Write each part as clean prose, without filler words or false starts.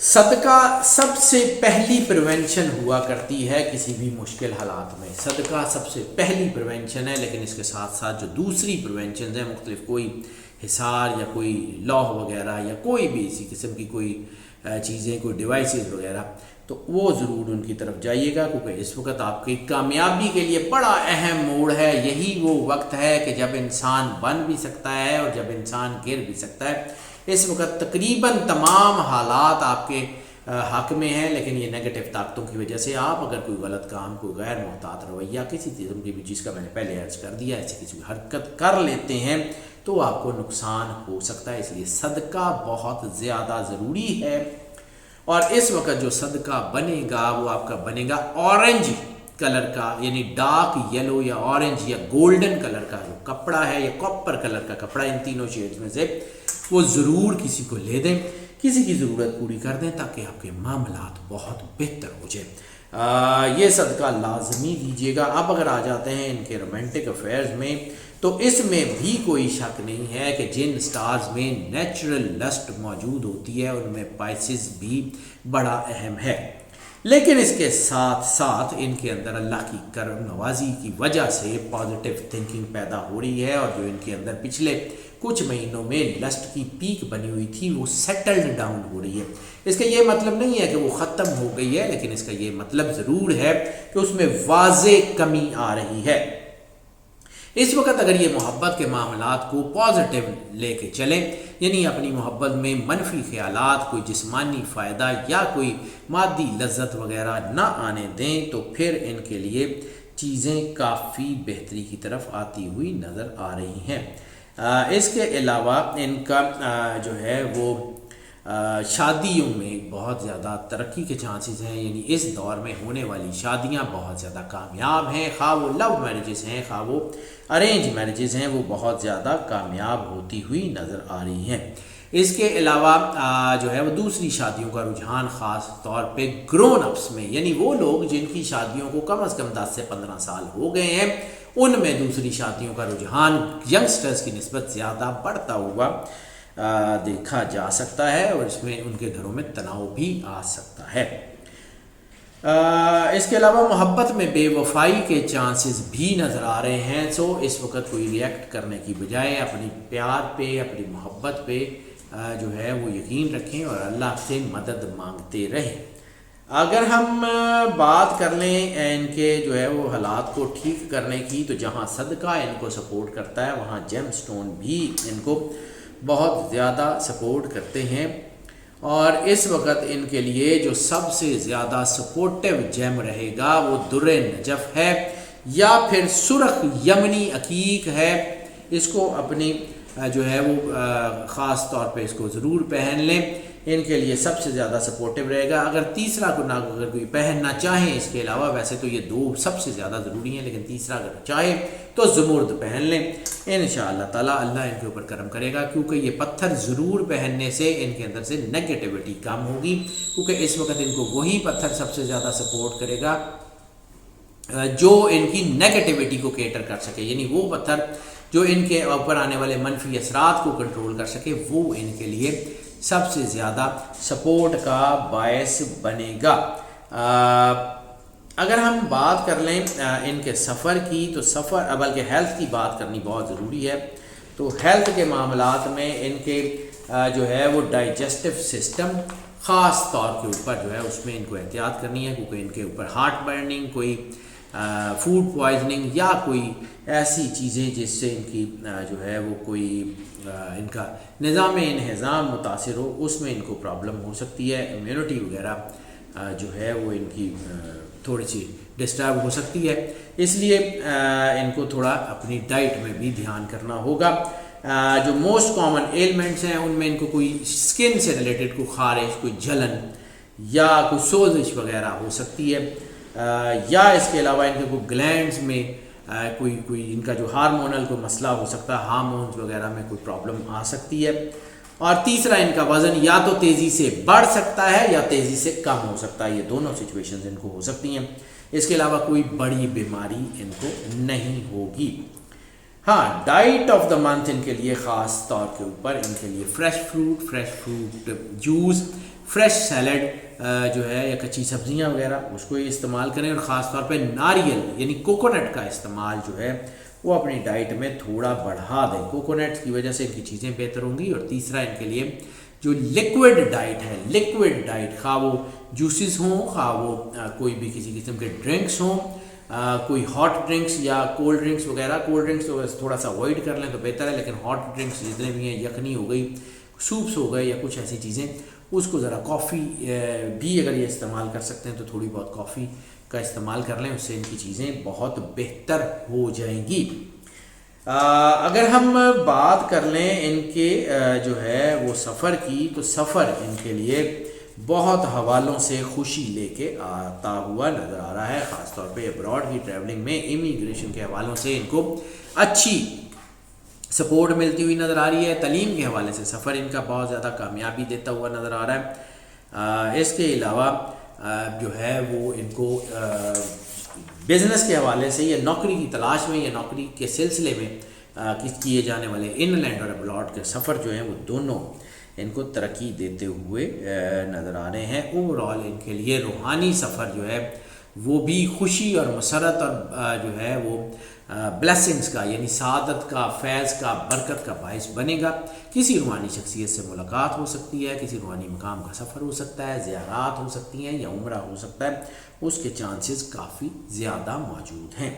صدقہ سب سے پہلی پریونشن ہوا کرتی ہے کسی بھی مشکل حالات میں. صدقہ سب سے پہلی پریونشن ہے، لیکن اس کے ساتھ ساتھ جو دوسری پریونشنز ہیں، مختلف کوئی حصار یا کوئی لوح وغیرہ یا کوئی بھی اسی قسم کی کوئی چیزیں، کوئی ڈیوائسز وغیرہ، تو وہ ضرور ان کی طرف جائیے گا، کیونکہ اس وقت آپ کی کامیابی کے لیے بڑا اہم موڑ ہے. یہی وہ وقت ہے کہ جب انسان بن بھی سکتا ہے اور جب انسان گر بھی سکتا ہے. اس وقت تقریباً تمام حالات آپ کے حق میں ہیں، لیکن یہ نیگیٹو طاقتوں کی وجہ سے آپ اگر کوئی غلط کام، کوئی غیر محتاط رویہ، کسی قسم کی بھی چیز کا میں نے پہلے عرض کر دیا، ایسی کسی حرکت کر لیتے ہیں تو آپ کو نقصان ہو سکتا ہے. اس لیے صدقہ بہت زیادہ ضروری ہے. اور اس وقت جو صدقہ بنے گا وہ آپ کا بنے گا اورنج کلر کا، یعنی ڈارک یلو یا اورنج یا گولڈن کلر کا جو کپڑا ہے یا کاپر کلر کا کپڑا، ان تینوں شیڈز میں سے وہ ضرور کسی کو لے دیں، کسی کی ضرورت پوری کر دیں تاکہ آپ کے معاملات بہت بہتر ہو جائیں. یہ صدقہ لازمی دیجیے گا. اب اگر آ جاتے ہیں ان کے رومانٹک افیئرز میں، تو اس میں بھی کوئی شک نہیں ہے کہ جن سٹارز میں نیچرل لسٹ موجود ہوتی ہے ان میں پائسز بھی بڑا اہم ہے، لیکن اس کے ساتھ ساتھ ان کے اندر اللہ کی کرم نوازی کی وجہ سے پازیٹیو تھنکنگ پیدا ہو رہی ہے، اور جو ان کے اندر پچھلے کچھ مہینوں میں لسٹ کی پیک بنی ہوئی تھی وہ سیٹلڈ ڈاؤن ہو رہی ہے. اس کا یہ مطلب نہیں ہے کہ وہ ختم ہو گئی ہے، لیکن اس کا یہ مطلب ضرور ہے کہ اس میں واضح کمی آ رہی ہے. اس وقت اگر یہ محبت کے معاملات کو پازیٹیو لے کے چلیں، یعنی اپنی محبت میں منفی خیالات، کوئی جسمانی فائدہ یا کوئی مادی لذت وغیرہ نہ آنے دیں، تو پھر ان کے لیے چیزیں کافی بہتری کی طرف آتی ہوئی نظر آ رہی ہیں. اس کے علاوہ ان کا جو ہے وہ شادیوں میں بہت زیادہ ترقی کے چانسز ہیں، یعنی اس دور میں ہونے والی شادیاں بہت زیادہ کامیاب ہیں، خواہ وہ لو میرجز ہیں خواہ وہ ارینج میرجز ہیں، وہ بہت زیادہ کامیاب ہوتی ہوئی نظر آ رہی ہیں. اس کے علاوہ جو ہے وہ دوسری شادیوں کا رجحان خاص طور پہ گرون اپس میں، یعنی وہ لوگ جن کی شادیوں کو کم از کم 10 سے 15 سال ہو گئے ہیں، ان میں دوسری شادیوں کا رجحان ینگسٹرز کی نسبت زیادہ بڑھتا ہوا دیکھا جا سکتا ہے، اور اس میں ان کے گھروں میں تناؤ بھی آ سکتا ہے. اس کے علاوہ محبت میں بے وفائی کے چانسز بھی نظر آ رہے ہیں. سو اس وقت کوئی ریئیکٹ کرنے کی بجائے اپنی پیار پہ، اپنی محبت پہ جو ہے وہ یقین رکھیں اور اللہ سے مدد مانگتے رہیں. اگر ہم بات کر لیں ان کے جو ہے وہ حالات کو ٹھیک کرنے کی، تو جہاں صدقہ ان کو سپورٹ کرتا ہے وہاں جیم سٹون بھی ان کو بہت زیادہ سپورٹ کرتے ہیں. اور اس وقت ان کے لیے جو سب سے زیادہ سپورٹیو جیم رہے گا وہ در نجف ہے یا پھر سرخ یمنی عقیق ہے. اس کو اپنی جو ہے وہ خاص طور پہ اس کو ضرور پہن لیں، ان کے لیے سب سے زیادہ سپورٹیو رہے گا. اگر تیسرا کو اگر کوئی پہننا چاہیں اس کے علاوہ، ویسے تو یہ دو سب سے زیادہ ضروری ہیں، لیکن تیسرا اگر چاہیں تو زمرد پہن لیں. انشاءاللہ تعالی اللہ ان کے اوپر کرم کرے گا، کیونکہ یہ پتھر ضرور پہننے سے ان کے اندر سے نیگیٹیوٹی کم ہوگی، کیونکہ اس وقت ان کو وہی پتھر سب سے زیادہ سپورٹ کرے گا جو ان کی نیگیٹیوٹی کو کیٹر کر سکے، یعنی وہ پتھر جو ان کے اوپر آنے والے منفی اثرات کو کنٹرول کر سکے، وہ ان کے لیے سب سے زیادہ سپورٹ کا باعث بنے گا. اگر ہم بات کر لیں ان کے سفر کی، تو سفر بلکہ ہیلتھ کی بات کرنی بہت ضروری ہے. تو ہیلتھ کے معاملات میں ان کے جو ہے وہ ڈائجسٹو سسٹم خاص طور کے اوپر جو ہے اس میں ان کو احتیاط کرنی ہے، کیونکہ ان کے اوپر ہارٹ برننگ، کوئی فوڈ پوائزننگ یا کوئی ایسی چیزیں جس سے ان کی جو ہے وہ کوئی ان کا نظام انہضام متاثر ہو، اس میں ان کو پرابلم ہو سکتی ہے. امیونٹی وغیرہ جو ہے وہ ان کی تھوڑی سی ڈسٹرب ہو سکتی ہے، اس لیے ان کو تھوڑا اپنی ڈائٹ میں بھی دھیان کرنا ہوگا. جو موسٹ کامن ایلمنٹس ہیں ان میں ان کو کوئی سکن سے ریلیٹڈ کوئی خارش، کوئی جلن یا کوئی سوزش وغیرہ ہو سکتی ہے، یا اس کے علاوہ ان کے کوئی گلینڈز میں کوئی ان کا جو ہارمونل کوئی مسئلہ ہو سکتا ہے، ہارمونز وغیرہ میں کوئی پرابلم آ سکتی ہے. اور تیسرا ان کا وزن یا تو تیزی سے بڑھ سکتا ہے یا تیزی سے کم ہو سکتا ہے، یہ دونوں سچویشنز ان کو ہو سکتی ہیں. اس کے علاوہ کوئی بڑی بیماری ان کو نہیں ہوگی. ہاں، ڈائٹ آف دا منتھ ان کے لیے خاص طور کے اوپر ان کے لیے fresh fruit juice, fresh salad جو ہے یا کچی سبزیاں وغیرہ اس کو استعمال کریں، اور خاص طور پہ ناریل یعنی کوکونٹ کا استعمال جو ہے وہ اپنی ڈائٹ میں تھوڑا بڑھا دیں، کوکونٹ کی وجہ سے ان کی چیزیں بہتر ہوں گی۔ اور تیسرا ان کے لیے جو لیکوڈ ڈائٹ ہے، لیکوڈ ڈائٹ، خواہ وہ جوسز ہوں، خواہ وہ کوئی بھی کسی قسم کے ڈرنکس ہوں، کوئی ہاٹ ڈرنکس یا کولڈ ڈرنکس وغیرہ، کولڈ ڈرنکس تو تھوڑا سا اوائڈ کر لیں تو بہتر ہے، لیکن ہاٹ ڈرنکس جتنے بھی ہیں، یخنی ہو گئی، سوپس ہو گئے یا کچھ ایسی چیزیں، اس کو ذرا کافی بھی اگر یہ استعمال کر سکتے ہیں تو تھوڑی بہت کافی کا استعمال کر لیں، اس سے ان کی چیزیں بہت بہتر ہو جائیں گی۔ اگر ہم بات کر لیں ان کے جو ہے وہ سفر کی، تو سفر ان کے لیے بہت حوالوں سے خوشی لے کے آتا ہوا نظر آ رہا ہے، خاص طور پہ ابراڈ کی ٹریولنگ میں امیگریشن کے حوالوں سے ان کو اچھی سپورٹ ملتی ہوئی نظر آ رہی ہے، تعلیم کے حوالے سے سفر ان کا بہت زیادہ کامیابی دیتا ہوا نظر آ رہا ہے۔ اس کے علاوہ جو ہے وہ ان کو بزنس کے حوالے سے یا نوکری کی تلاش میں یا نوکری کے سلسلے میں کیے جانے والے ان لینڈ اور ابراڈ کے سفر جو ہیں وہ دونوں ان کو ترقی دیتے ہوئے نظر آ رہے ہیں۔ اوور آل ان کے لیے روحانی سفر جو ہے وہ بھی خوشی اور مسرت اور جو ہے وہ بلیسنگز کا یعنی سعادت کا، فیض کا، برکت کا باعث بنے گا۔ کسی روحانی شخصیت سے ملاقات ہو سکتی ہے، کسی روحانی مقام کا سفر ہو سکتا ہے، زیارات ہو سکتی ہیں یا عمرہ ہو سکتا ہے، اس کے چانسز کافی زیادہ موجود ہیں۔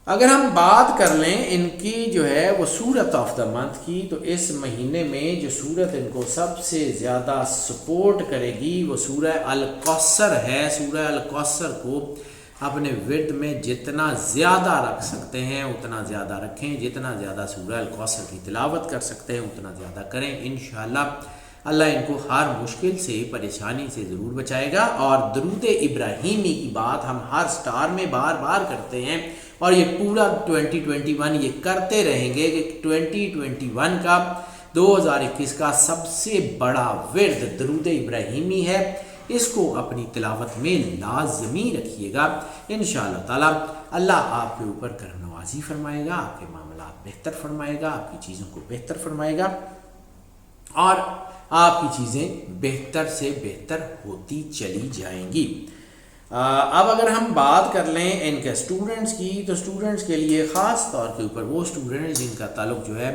اگر ہم بات کر لیں ان کی جو ہے وہ سورت آف دا منتھ کی، تو اس مہینے میں جو سورت ان کو سب سے زیادہ سپورٹ کرے گی وہ سورہ الکوثر ہے۔ سورہ الکوثر کو اپنے ورد میں جتنا زیادہ رکھ سکتے ہیں اتنا زیادہ رکھیں، جتنا زیادہ سورہ الکوثر کی تلاوت کر سکتے ہیں اتنا زیادہ کریں، انشاءاللہ اللہ ان کو ہر مشکل سے، پریشانی سے ضرور بچائے گا۔ اور درود ابراہیمی کی بات ہم ہر سٹار میں بار بار کرتے ہیں، اور یہ پورا 2021 یہ کرتے رہیں گے کہ 2021 کا 2021 کا سب سے بڑا ورد درود ابراہیمی ہے، اس کو اپنی تلاوت میں لازمی رکھیے گا۔ انشاءاللہ تعالی اللہ آپ کے اوپر کرم نوازی فرمائے گا، آپ کے معاملات بہتر فرمائے گا، آپ کی چیزوں کو بہتر فرمائے گا، اور آپ کی چیزیں بہتر سے بہتر ہوتی چلی جائیں گی۔ اب اگر ہم بات کر لیں ان کے اسٹوڈنٹس کی، تو اسٹوڈنٹس کے لیے خاص طور کے اوپر وہ اسٹوڈنٹس جن کا تعلق جو ہے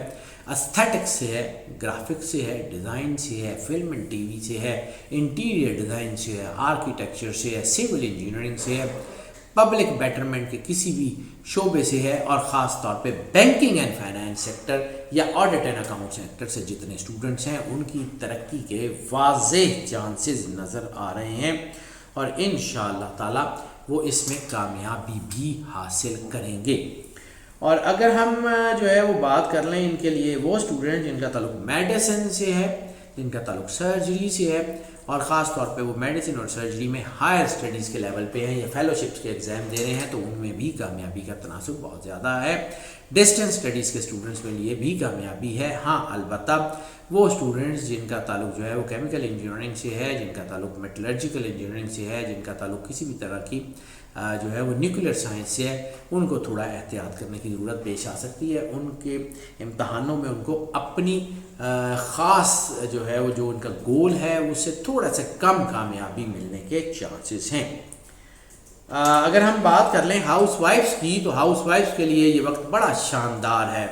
استھیٹکس سے ہے، گرافکس سے ہے، ڈیزائن سے ہے، فلم اینڈ ٹی وی سے ہے، انٹیریئر ڈیزائن سے ہے، آرکیٹیکچر سے ہے، سول انجینئرنگ سے ہے، پبلک بیٹرمنٹ کے کسی بھی شعبے سے ہے، اور خاص طور پہ بینکنگ اینڈ فائنانس سیکٹر یا آڈٹ اینڈ اکاؤنٹ سیکٹر سے جتنے اسٹوڈنٹس ہیں ان کی ترقی کے واضح چانسز نظر آ رہے ہیں، اور انشاءاللہ تعالی وہ اس میں کامیابی بھی حاصل کریں گے۔ اور اگر ہم جو ہے وہ بات کر لیں ان کے لیے وہ اسٹوڈنٹ جن کا تعلق میڈیسن سے ہے، جن کا تعلق سرجری سے ہے، اور خاص طور پہ وہ میڈیسن اور سرجری میں ہائر اسٹڈیز کے لیول پہ ہیں یا فیلوشپس کے ایگزام دے رہے ہیں، تو ان میں بھی کامیابی کا تناسب بہت زیادہ ہے۔ ڈسٹینس اسٹڈیز کے اسٹوڈنٹس کے لیے بھی کامیابی ہے۔ ہاں البتہ وہ اسٹوڈنٹس جن کا تعلق جو ہے وہ کیمیکل انجینئرنگ سے ہے، جن کا تعلق میٹلرجیکل انجینئرنگ سے ہے، جن کا تعلق کسی بھی طرح کی جو ہے وہ نیوکلیئر سائنس سے ہے، ان کو تھوڑا احتیاط کرنے کی ضرورت پیش آ سکتی ہے۔ ان کے امتحانوں میں ان کو اپنی خاص جو ہے وہ جو ان کا گول ہے اس سے تھوڑا سا کم کامیابی ملنے کے چانسز ہیں۔ اگر ہم بات کر لیں ہاؤس وائفس کی، تو ہاؤس وائفس کے لیے یہ وقت بڑا شاندار ہے،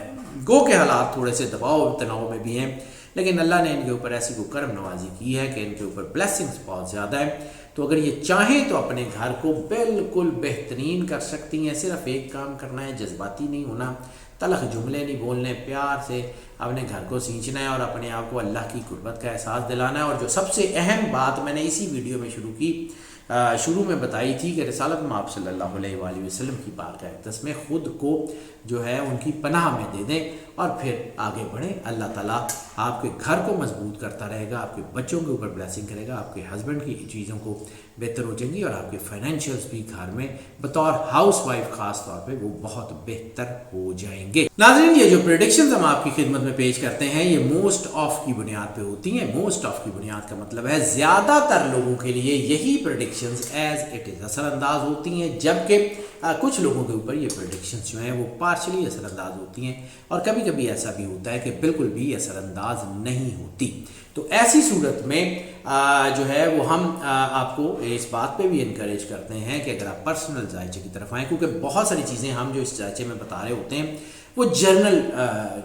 گو کے حالات تھوڑے سے دباؤ تناؤ میں بھی ہیں، لیکن اللہ نے ان کے اوپر ایسی کو کرم نوازی کی ہے کہ ان کے اوپر بلیسنگز بہت زیادہ ہے، تو اگر یہ چاہیں تو اپنے گھر کو بالکل بہترین کر سکتی ہیں۔ صرف ایک کام کرنا ہے، جذباتی نہیں ہونا، تلخ جملے نہیں بولنے، پیار سے اپنے گھر کو سینچنا ہے اور اپنے آپ کو اللہ کی قربت کا احساس دلانا ہے۔ اور جو سب سے اہم بات میں نے اسی ویڈیو میں شروع میں بتائی تھی کہ رسالت مآب صلی اللہ علیہ وآلہ وسلم کی بارگاہ اقدس میں خود کو جو ہے ان کی پناہ میں دے دیں اور پھر آگے بڑھیں۔ اللہ تعالیٰ آپ کے گھر کو مضبوط کرتا رہے گا، آپ کے بچوں کے اوپر بلیسنگ کرے گا، آپ کے ہسبینڈ کی چیزوں کو بہتر ہو جائیں گی، اور آپ کے فائنینشیلز بھی گھر میں بطور ہاؤس وائف خاص طور پہ وہ بہت بہتر ہو جائیں گے۔ ناظرین، یہ جو پریڈکشنز ہم آپ کی خدمت میں پیش کرتے ہیں یہ موسٹ آف کی بنیاد پہ ہوتی ہیں۔ موسٹ آف کی بنیاد کا مطلب ہے زیادہ تر لوگوں کے لیے یہی پریڈکشنز ایز اٹ از اثر انداز ہوتی ہیں، جبکہ کچھ لوگوں کے اوپر یہ پریڈکشنز جو ہیں وہ پارشلی اثر انداز ہوتی ہیں، اور کبھی کبھی ایسا بھی ہوتا ہے کہ بالکل بھی اثر انداز نہیں ہوتی۔ تو ایسی صورت میں جو ہے وہ ہم آپ کو اس بات پہ بھی انکریج کرتے ہیں کہ اگر آپ پرسنل ذائچے کی طرف آئیں، کیونکہ بہت ساری چیزیں ہم جو اس ذائچے میں بتا رہے ہوتے ہیں وہ جرنل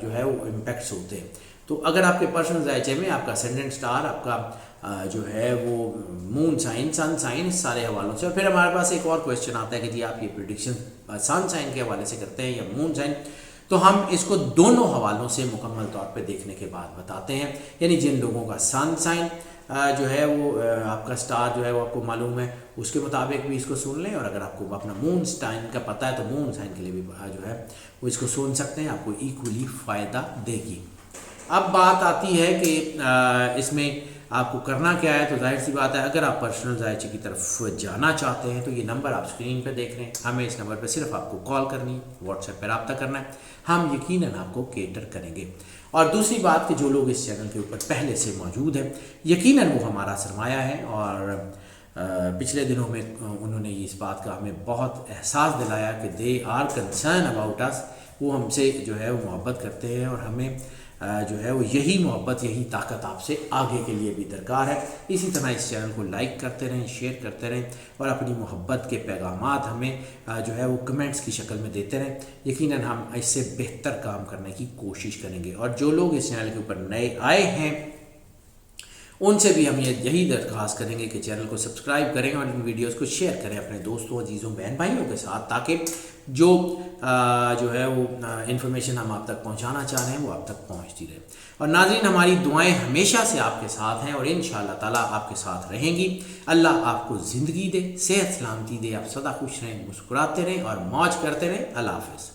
جو ہے وہ امپیکٹس ہوتے ہیں. تو اگر آپ کے پرسنل ذائچے میں آپ کا اسینڈنٹ اسٹار، آپ کا جو ہے وہ مون سائن، سن سائن، اس سارے حوالوں سے، اور پھر ہمارے پاس ایک اور کویشچن آتا ہے کہ جی آپ یہ پریڈکشن سن سائن کے حوالے سے کرتے ہیں یا مون سائن، تو ہم اس کو دونوں حوالوں سے مکمل طور پہ دیکھنے کے بعد بتاتے ہیں. یعنی جن لوگوں کا سن سائن جو ہے وہ آپ کا اسٹار جو ہے وہ آپ کو معلوم ہے، اس کے مطابق بھی اس کو سن لیں، اور اگر آپ کو اپنا مون سائن کا پتہ ہے تو مون سائن کے لیے بھی جو ہے وہ اس کو سن سکتے ہیں، آپ کو ایکولی فائدہ دے گی. اب بات آتی ہے کہ اس میں آپ کو کرنا کیا ہے. تو ظاہر سی بات ہے، اگر آپ پرسنل ذائچے کی طرف جانا چاہتے ہیں تو یہ نمبر آپ اسکرین پہ دیکھ رہے ہیں، ہمیں اس نمبر پہ صرف آپ کو کال کرنی ہے، واٹس ایپ پہ رابطہ کرنا ہے، ہم یقیناً آپ کو کیٹر کریں گے. اور دوسری بات کہ جو لوگ اس چینل کے اوپر پہلے سے موجود ہیں، یقیناً وہ ہمارا سرمایہ ہے، اور پچھلے دنوں میں انہوں نے اس بات کا ہمیں بہت احساس دلایا کہ دے آر کنسرن اباؤٹ اس، وہ ہم سے جو ہے وہ محبت کرتے ہیں، اور ہمیں جو ہے وہ یہی محبت، یہی طاقت آپ سے آگے کے لیے بھی درکار ہے. اسی طرح اس چینل کو لائک کرتے رہیں، شیئر کرتے رہیں، اور اپنی محبت کے پیغامات ہمیں جو ہے وہ کمنٹس کی شکل میں دیتے رہیں. یقیناً ہم اس سے بہتر کام کرنے کی کوشش کریں گے. اور جو لوگ اس چینل کے اوپر نئے آئے ہیں ان سے بھی ہم یہی درخواست کریں گے کہ چینل کو سبسکرائب کریں اور ان ویڈیوز کو شیئر کریں اپنے دوستوں، عزیزوں، بہن بھائیوں کے ساتھ، تاکہ جو ہے وہ انفارمیشن ہم آپ تک پہنچانا چاہ رہے ہیں وہ آپ تک پہنچتی رہے. اور ناظرین، ہماری دعائیں ہمیشہ سے آپ کے ساتھ ہیں اور انشاءاللہ تعالیٰ آپ کے ساتھ رہیں گی. اللہ آپ کو زندگی دے، صحت سلامتی دے، آپ سدا خوش رہیں، مسکراتے رہیں اور موج کرتے رہیں. اللہ حافظ.